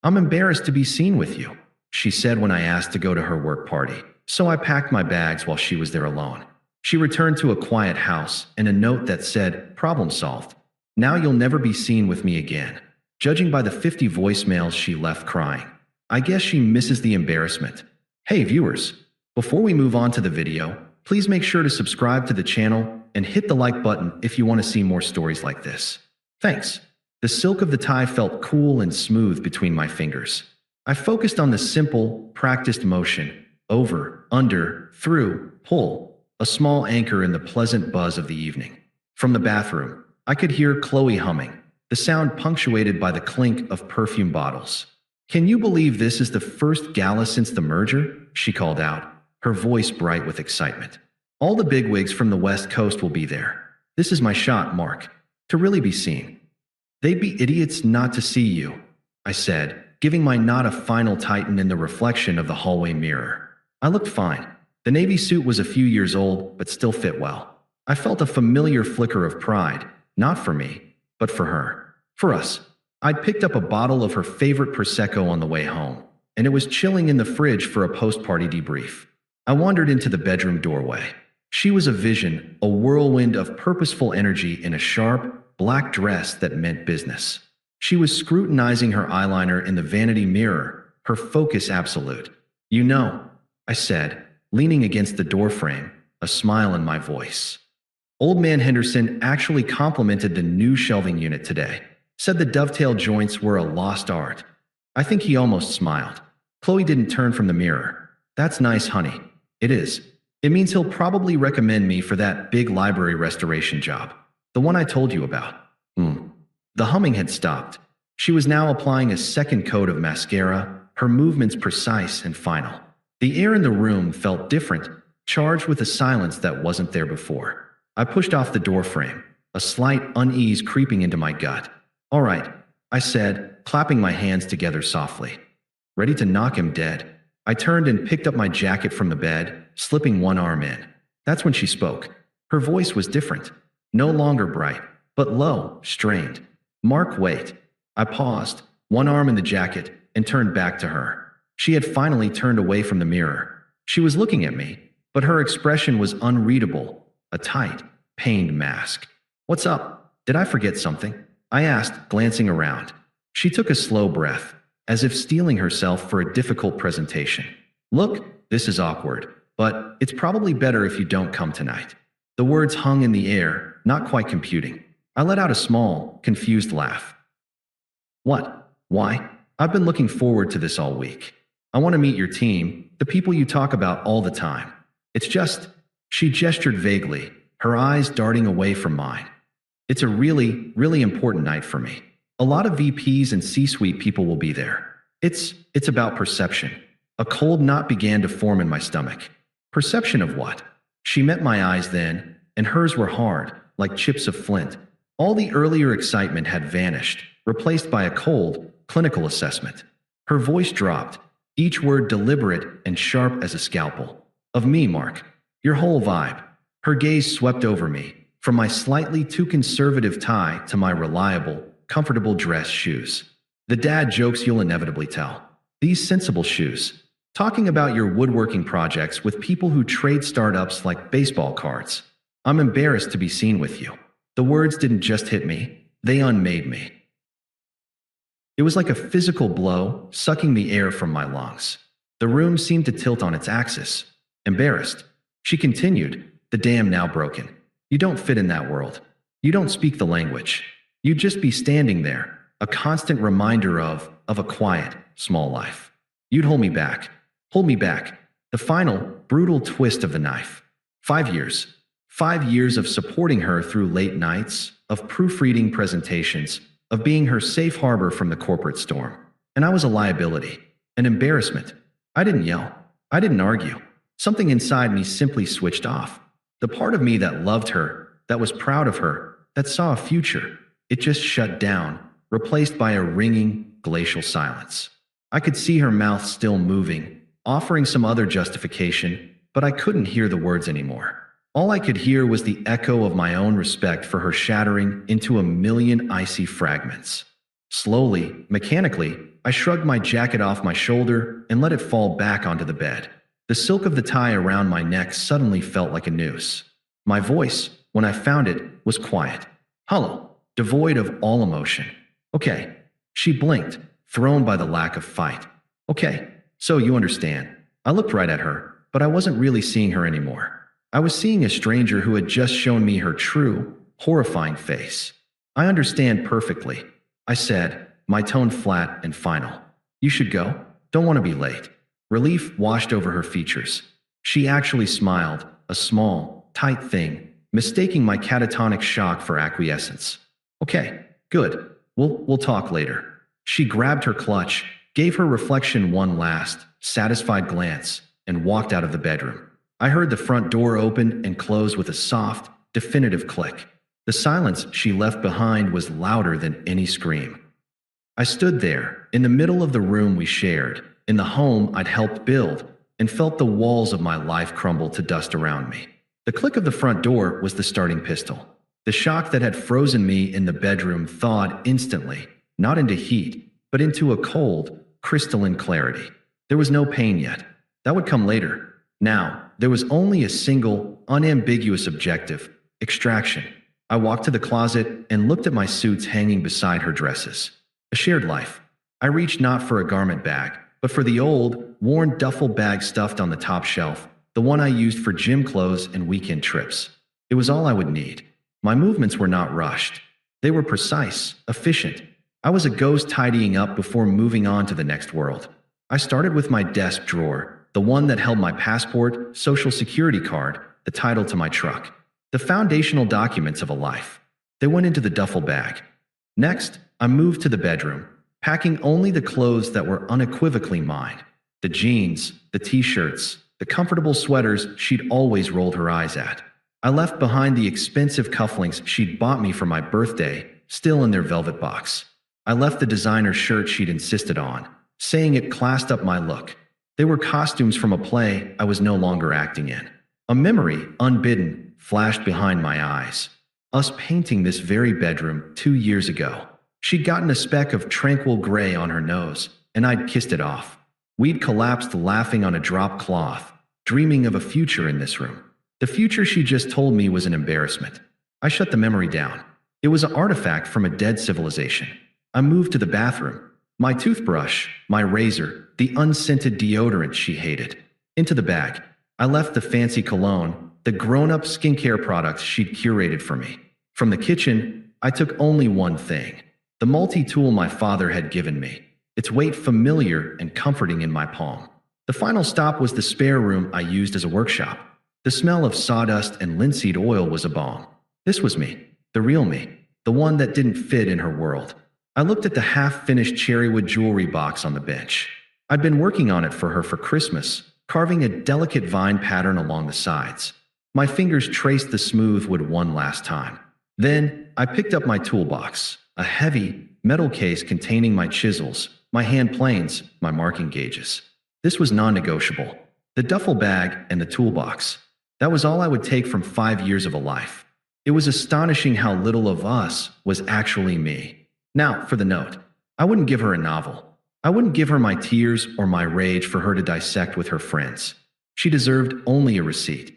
I'm embarrassed to be seen with you, she said when I asked to go to her work party. So I packed my bags while she was there alone. She returned to a quiet house and a note that said, "Problem solved. Now you'll never be seen with me again." Judging by the 50 voicemails she left crying, I guess she misses the embarrassment. Hey viewers, before we move on to the video, please make sure to subscribe to the channel and hit the like button if you want to see more stories like this. Thanks. The silk of the tie felt cool and smooth between my fingers. I focused on the simple, practiced motion: over, under, through, pull, a small anchor in the pleasant buzz of the evening. From the bathroom, I could hear Qley humming, the sound punctuated by the clink of perfume bottles. "Can you believe this is the first gala since the merger?" she called out, her voice bright with excitement. "All the bigwigs from the West Coast will be there. This is my shot, Mark, to really be seen." "They'd be idiots not to see you," I said, giving my nod a final tighten in the reflection of the hallway mirror. I looked fine. The navy suit was a few years old, but still fit well. I felt a familiar flicker of pride, not for me, but for her. For us. I'd picked up a bottle of her favorite Prosecco on the way home, and it was chilling in the fridge for a post-party debrief. I wandered into the bedroom doorway. She was a vision, a whirlwind of purposeful energy in a sharp, black dress that meant business. She was scrutinizing her eyeliner in the vanity mirror, her focus absolute. "You know," I said, leaning against the doorframe, a smile in my voice. "Old Man Henderson actually complimented the new shelving unit today. Said the dovetail joints were a lost art." I think he almost smiled. Qley didn't turn from the mirror. "That's nice, honey." "It is. It means he'll probably recommend me for that big library restoration job. The one I told you about." The humming had stopped. She was now applying a second coat of mascara, her movements precise and final. The air in the room felt different, charged with a silence that wasn't there before. I pushed off the doorframe, a slight unease creeping into my gut. "All right," I said, clapping my hands together softly. Ready to knock him dead. I turned and picked up my jacket from the bed, slipping one arm in. That's when she spoke. Her voice was different. No longer bright, but low, strained. "Mark, wait." I paused, one arm in the jacket, and turned back to her. She had finally turned away from the mirror. She was looking at me, but her expression was unreadable, a tight, pained mask. "What's up? Did I forget something?" I asked, glancing around. She took a slow breath, as if steeling herself for a difficult presentation. "Look, this is awkward, but it's probably better if you don't come tonight." The words hung in the air, not quite computing. I let out a small, confused laugh. "What? Why? I've been looking forward to this all week. I want to meet your team, the people you talk about all the time. It's just..." She gestured vaguely, her eyes darting away from mine. "It's a really, really important night for me. A lot of VPs and C-suite people will be there. It's about perception." A cold knot began to form in my stomach. Perception of what? She met my eyes then, and hers were hard, like chips of flint. All the earlier excitement had vanished, replaced by a cold, clinical assessment. Her voice dropped, each word deliberate and sharp as a scalpel. "Of me, Mark. Your whole vibe." Her gaze swept over me, from my slightly too conservative tie to my reliable, comfortable dress shoes. The dad jokes you'll inevitably tell. These sensible shoes. Talking about your woodworking projects with people who trade startups like baseball cards. "I'm embarrassed to be seen with you." The words didn't just hit me, they unmade me. It was like a physical blow, sucking the air from my lungs. The room seemed to tilt on its axis. "Embarrassed," she continued, the dam now broken. "You don't fit in that world. You don't speak the language. You'd just be standing there, a constant reminder of a quiet, small life. You'd hold me back. Hold me back." The final, brutal twist of the knife. 5 years. 5 years of supporting her through late nights, of proofreading presentations, of being her safe harbor from the corporate storm. And I was a liability, an embarrassment. I didn't yell. I didn't argue. Something inside me simply switched off. The part of me that loved her, that was proud of her, that saw a future, it just shut down, replaced by a ringing, glacial silence. I could see her mouth still moving, offering some other justification, but I couldn't hear the words anymore. All I could hear was the echo of my own respect for her shattering into a million icy fragments. Slowly, mechanically, I shrugged my jacket off my shoulder and let it fall back onto the bed. The silk of the tie around my neck suddenly felt like a noose. My voice, when I found it, was quiet, hollow, devoid of all emotion. Okay. She blinked, thrown by the lack of fight. Okay, so you understand. I looked right at her, but I wasn't really seeing her anymore. I was seeing a stranger who had just shown me her true, horrifying face. I understand perfectly, I said, my tone flat and final. You should go. Don't want to be late. Relief washed over her features. She actually smiled, a small, tight thing, mistaking my catatonic shock for acquiescence. Okay, good. We'll talk later. She grabbed her clutch, gave her reflection one last, satisfied glance, and walked out of the bedroom. I heard the front door open and close with a soft, definitive click. The silence she left behind was louder than any scream. I stood there, in the middle of the room we shared, in the home I'd helped build, and felt the walls of my life crumble to dust around me. The click of the front door was the starting pistol. The shock that had frozen me in the bedroom thawed instantly, not into heat, but into a cold, crystalline clarity. There was no pain yet. That would come later. Now, there was only a single, unambiguous objective: extraction. I walked to the closet and looked at my suits hanging beside her dresses. A shared life. I reached not for a garment bag, but for the old, worn duffel bag stuffed on the top shelf, the one I used for gym clothes and weekend trips. It was all I would need. My movements were not rushed. They were precise, efficient. I was a ghost tidying up before moving on to the next world. I started with my desk drawer, the one that held my passport, social security card, the title to my truck, the foundational documents of a life. They went into the duffel bag. Next, I moved to the bedroom, packing only the clothes that were unequivocally mine. The jeans, the t-shirts, the comfortable sweaters she'd always rolled her eyes at. I left behind the expensive cufflinks she'd bought me for my birthday, still in their velvet box. I left the designer shirt she'd insisted on, saying it classed up my look. They were costumes from a play I was no longer acting in. A memory, unbidden, flashed behind my eyes. Us painting this very bedroom 2 years ago. She'd gotten a speck of tranquil gray on her nose, and I'd kissed it off. We'd collapsed laughing on a drop cloth, dreaming of a future in this room. The future she just told me was an embarrassment. I shut the memory down. It was an artifact from a dead civilization. I moved to the bathroom. My toothbrush, my razor, the unscented deodorant she hated. Into the bag. I left the fancy cologne, the grown-up skincare products she'd curated for me. From the kitchen, I took only one thing. The multi-tool my father had given me. Its weight familiar and comforting in my palm. The final stop was the spare room I used as a workshop. The smell of sawdust and linseed oil was a balm. This was me, the real me, the one that didn't fit in her world. I looked at the half-finished cherrywood jewelry box on the bench. I'd been working on it for her for Christmas, carving a delicate vine pattern along the sides. My fingers traced the smooth wood one last time. Then, I picked up my toolbox, a heavy, metal case containing my chisels, my hand planes, my marking gauges. This was non-negotiable. The duffel bag and the toolbox. That was all I would take from 5 years of a life. It was astonishing how little of us was actually me. Now, for the note. I wouldn't give her a novel. I wouldn't give her my tears or my rage for her to dissect with her friends. She deserved only a receipt.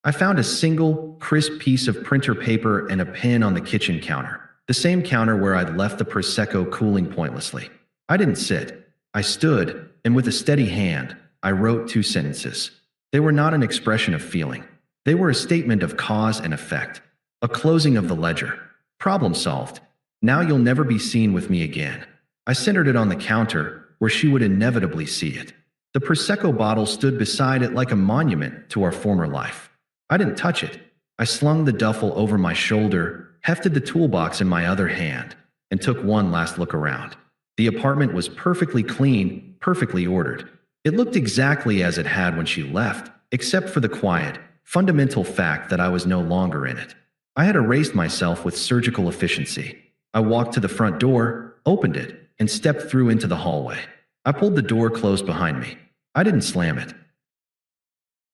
I found a single, crisp piece of printer paper and a pen on the kitchen counter, the same counter where I'd left the Prosecco cooling pointlessly. I didn't sit. I stood, and with a steady hand, I wrote 2 sentences. They were not an expression of feeling. They were a statement of cause and effect. A closing of the ledger. Problem solved. Now you'll never be seen with me again. I centered it on the counter, where she would inevitably see it. The Prosecco bottle stood beside it like a monument to our former life. I didn't touch it. I slung the duffel over my shoulder, hefted the toolbox in my other hand, and took one last look around. The apartment was perfectly clean, perfectly ordered. It looked exactly as it had when she left, except for the quiet, fundamental fact that I was no longer in it. I had erased myself with surgical efficiency. I walked to the front door, opened it, and stepped through into the hallway. I pulled the door closed behind me. I didn't slam it.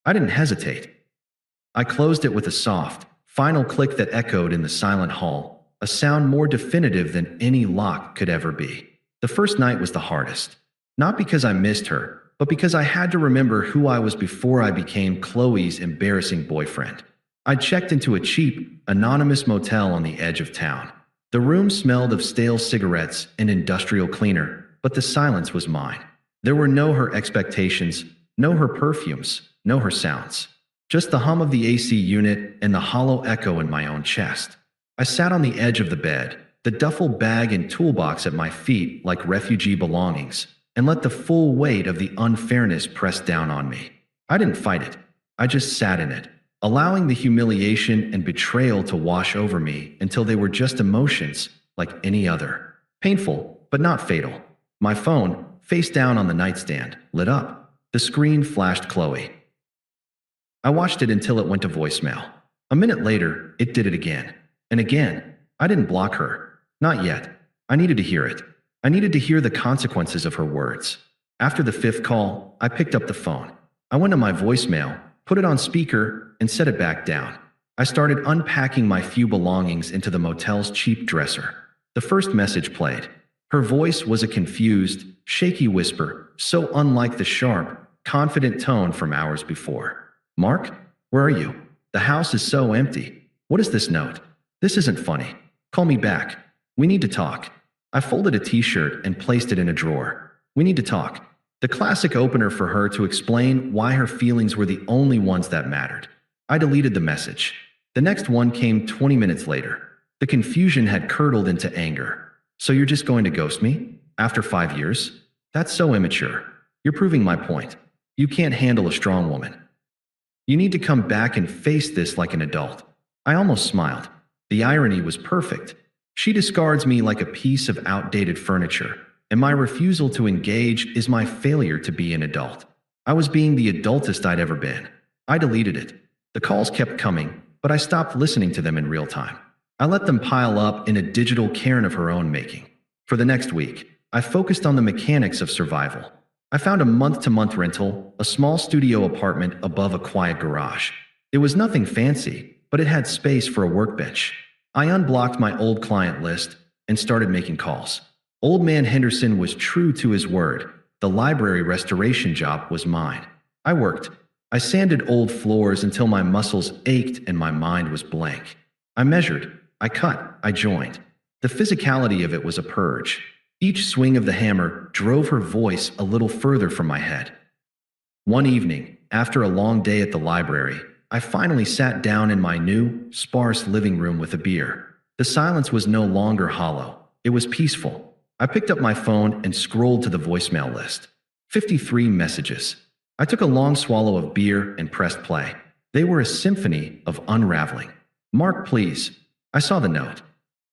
I didn't hesitate. I closed it with a soft, final click that echoed in the silent hall, a sound more definitive than any lock could ever be. The first night was the hardest. Not because I missed her, but because I had to remember who I was before I became Qley's embarrassing boyfriend. I checked into a cheap, anonymous motel on the edge of town. The room smelled of stale cigarettes and industrial cleaner, but the silence was mine. There were no her expectations, no her perfumes, no her sounds. Just the hum of the AC unit and the hollow echo in my own chest. I sat on the edge of the bed, the duffel bag and toolbox at my feet like refugee belongings, and let the full weight of the unfairness press down on me. I didn't fight it. I just sat in it, allowing the humiliation and betrayal to wash over me until they were just emotions like any other. Painful, but not fatal. My phone, face down on the nightstand, lit up. The screen flashed Qley. I watched it until it went to voicemail. A minute later, it did it again. And again. I didn't block her. Not yet. I needed to hear it. I needed to hear the consequences of her words. After the fifth call, I picked up the phone. I went to my voicemail, put it on speaker, and set it back down. I started unpacking my few belongings into the motel's cheap dresser. The first message played. Her voice was a confused, shaky whisper, so unlike the sharp, confident tone from hours before. "Mark, where are you? The house is so empty. What is this note? This isn't funny. Call me back. We need to talk." I folded a t-shirt and placed it in a drawer. "We need to talk." The classic opener for her to explain why her feelings were the only ones that mattered. I deleted the message. The next one came 20 minutes later. The confusion had curdled into anger. "So you're just going to ghost me? After 5 years? That's so immature. You're proving my point. You can't handle a strong woman. You need to come back and face this like an adult." I almost smiled. The irony was perfect. She discards me like a piece of outdated furniture, and my refusal to engage is my failure to be an adult. I was being the adultest I'd ever been. I deleted it. The calls kept coming, but I stopped listening to them in real time. I let them pile up in a digital cairn of her own making. For the next week, I focused on the mechanics of survival. I found a month-to-month rental, a small studio apartment above a quiet garage. It was nothing fancy, but it had space for a workbench. I unblocked my old client list and started making calls. Old man Henderson was true to his word. The library restoration job was mine. I worked. I sanded old floors until my muscles ached and my mind was blank. I measured. I cut. I joined. The physicality of it was a purge. Each swing of the hammer drove her voice a little further from my head. One evening, after a long day at the library, I finally sat down in my new, sparse living room with a beer. The silence was no longer hollow. It was peaceful. I picked up my phone and scrolled to the voicemail list. 53 messages. I took a long swallow of beer and pressed play. They were a symphony of unraveling. "Mark, please." I saw the note.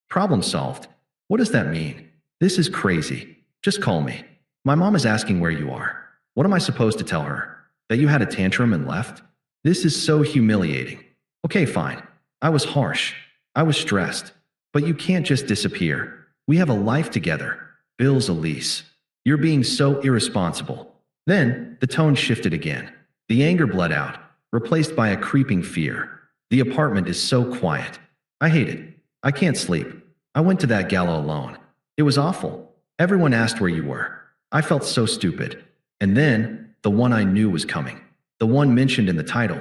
"Problem solved." What does that mean? This is crazy. Just call me. My mom is asking where you are. What am I supposed to tell her? That you had a tantrum and left? This is so humiliating. Okay, fine. I was harsh. I was stressed. But you can't just disappear. We have a life together. Bills, a lease. You're being so irresponsible. Then, the tone shifted again. The anger bled out, replaced by a creeping fear. The apartment is so quiet. I hate it. I can't sleep. I went to that gala alone. It was awful. Everyone asked where you were. I felt so stupid. And then, the one I knew was coming. The one mentioned in the title.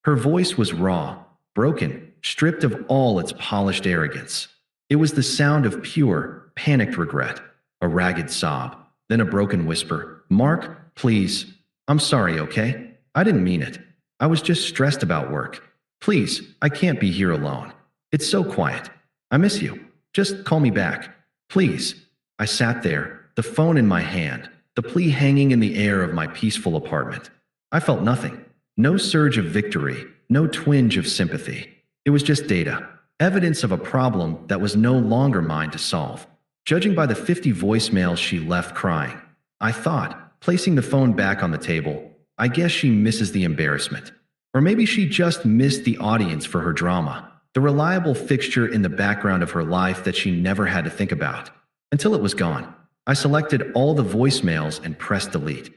Her voice was raw, broken, stripped of all its polished arrogance. It was the sound of pure, panicked regret, a ragged sob, then a broken whisper. "Mark, please. I'm sorry, okay? I didn't mean it. I was just stressed about work. Please, I can't be here alone. It's so quiet. I miss you. Just call me back. Please." I sat there, the phone in my hand, the plea hanging in the air of my peaceful apartment. I felt nothing. No surge of victory, no twinge of sympathy. It was just data, evidence of a problem that was no longer mine to solve. Judging by the 50 voicemails she left crying, I thought, placing the phone back on the table, I guess she misses the embarrassment. Or maybe she just missed the audience for her drama, the reliable fixture in the background of her life that she never had to think about. Until it was gone, I selected all the voicemails and pressed delete.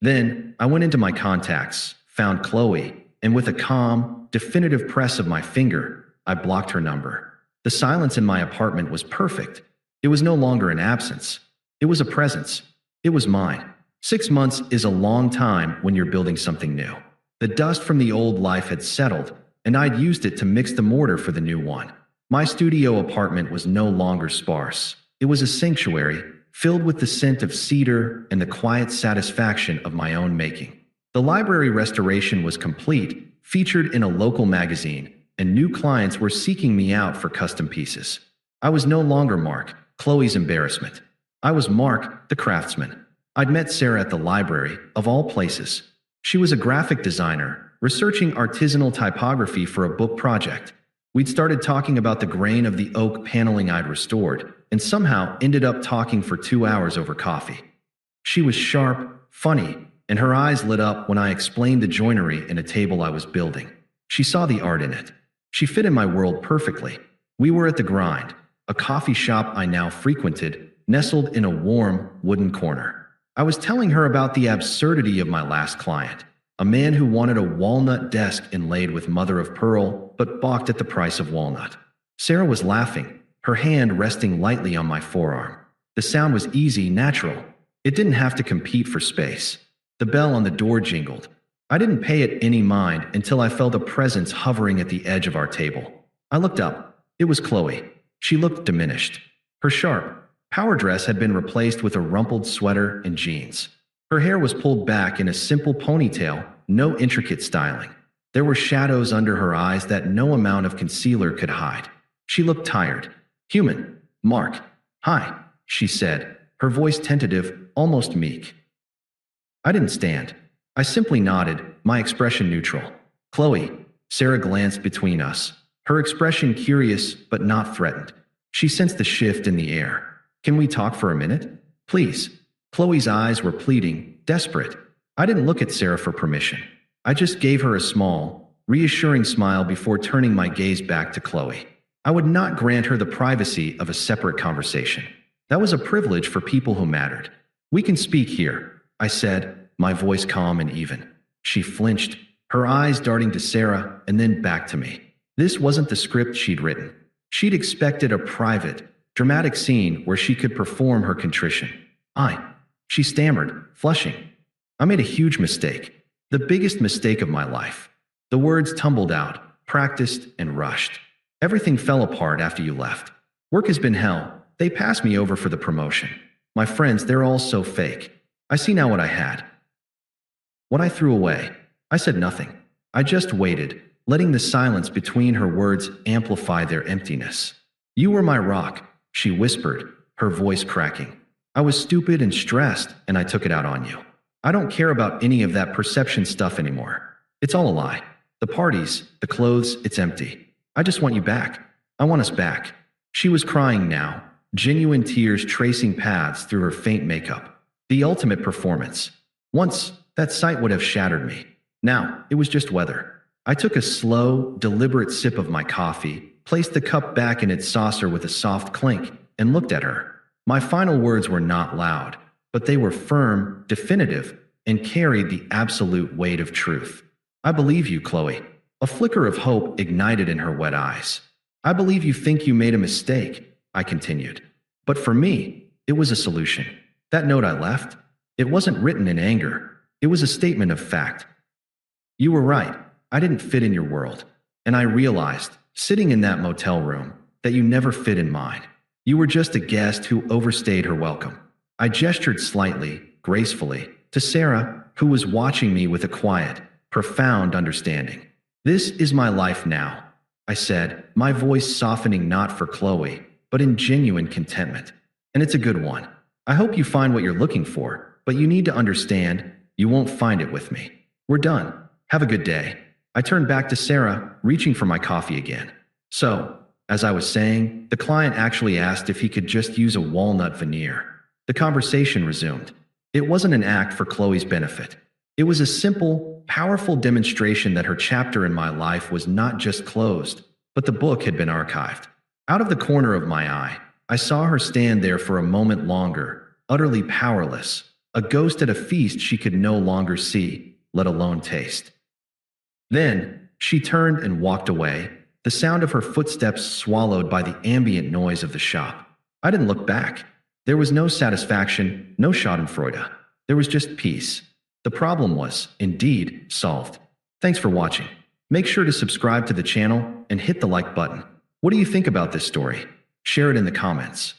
Then, I went into my contacts, found Qley, and with a calm, definitive press of my finger, I blocked her number. The silence in my apartment was perfect. It was no longer an absence. It was a presence. It was mine. 6 months is a long time when you're building something new. The dust from the old life had settled, and I'd used it to mix the mortar for the new one. My studio apartment was no longer sparse. It was a sanctuary, filled with the scent of cedar and the quiet satisfaction of my own making. The library restoration was complete, featured in a local magazine, and new clients were seeking me out for custom pieces. I was no longer Mark, Qley's embarrassment. I was Mark, the craftsman. I'd met Sarah at the library, of all places. She was a graphic designer, researching artisanal typography for a book project. We'd started talking about the grain of the oak paneling I'd restored, and somehow ended up talking for 2 hours over coffee. She was sharp, funny, and her eyes lit up when I explained the joinery in a table I was building. She saw the art in it. She fit in my world perfectly. We were at the Grind, a coffee shop I now frequented, nestled in a warm, wooden corner. I was telling her about the absurdity of my last client, a man who wanted a walnut desk inlaid with mother of pearl, but balked at the price of walnut. Sarah was laughing, her hand resting lightly on my forearm. The sound was easy, natural. It didn't have to compete for space. The bell on the door jingled. I didn't pay it any mind until I felt a presence hovering at the edge of our table. I looked up. It was Qley. She looked diminished. Her sharp, power dress had been replaced with a rumpled sweater and jeans. Her hair was pulled back in a simple ponytail, no intricate styling. There were shadows under her eyes that no amount of concealer could hide. She looked tired. Human. Mark. Hi, she said, her voice tentative, almost meek. I didn't stand. I simply nodded, my expression neutral. Qley. Sarah glanced between us, her expression curious but not threatened. She sensed the shift in the air. Can we talk for a minute? Please. Qley's eyes were pleading, desperate. I didn't look at Sarah for permission. I just gave her a small, reassuring smile before turning my gaze back to Qley. I would not grant her the privacy of a separate conversation. That was a privilege for people who mattered. We can speak here, I said, my voice calm and even. She flinched, her eyes darting to Sarah and then back to me. This wasn't the script she'd written. She'd expected a private, dramatic scene where she could perform her contrition. She stammered, flushing. I made a huge mistake. The biggest mistake of my life. The words tumbled out, practiced and rushed. Everything fell apart after you left. Work has been hell. They passed me over for the promotion. My friends, they're all so fake. I see now what I had. What I threw away. I said nothing. I just waited, letting the silence between her words amplify their emptiness. You were my rock, she whispered, her voice cracking. I was stupid and stressed, and I took it out on you. I don't care about any of that perception stuff anymore. It's all a lie. The parties, the clothes, it's empty. I just want you back. I want us back. She was crying now, genuine tears tracing paths through her faint makeup. The ultimate performance. Once, that sight would have shattered me. Now, it was just weather. I took a slow, deliberate sip of my coffee, placed the cup back in its saucer with a soft clink, and looked at her. My final words were not loud, but they were firm, definitive, and carried the absolute weight of truth. I believe you, Qley. A flicker of hope ignited in her wet eyes. I believe you think you made a mistake, I continued. But for me, it was a solution. That note I left, it wasn't written in anger. It was a statement of fact. You were right. I didn't fit in your world. And I realized, sitting in that motel room, that you never fit in mine. You were just a guest who overstayed her welcome. I gestured slightly, gracefully, to Sarah, who was watching me with a quiet, profound understanding. This is my life now, I said, my voice softening not for Qley, but in genuine contentment. And it's a good one. I hope you find what you're looking for, but you need to understand, you won't find it with me. We're done. Have a good day. I turned back to Sarah, reaching for my coffee again. So, as I was saying, the client actually asked if he could just use a walnut veneer. The conversation resumed. It wasn't an act for Qley's benefit. It was a simple, powerful demonstration that her chapter in my life was not just closed, but the book had been archived. Out of the corner of my eye, I saw her stand there for a moment longer, utterly powerless, a ghost at a feast she could no longer see, let alone taste. Then, she turned and walked away, the sound of her footsteps swallowed by the ambient noise of the shop. I didn't look back. There was no satisfaction, no schadenfreude. There was just peace. The problem was, indeed, solved. Thanks for watching. Make sure to subscribe to the channel and hit the like button. What do you think about this story? Share it in the comments.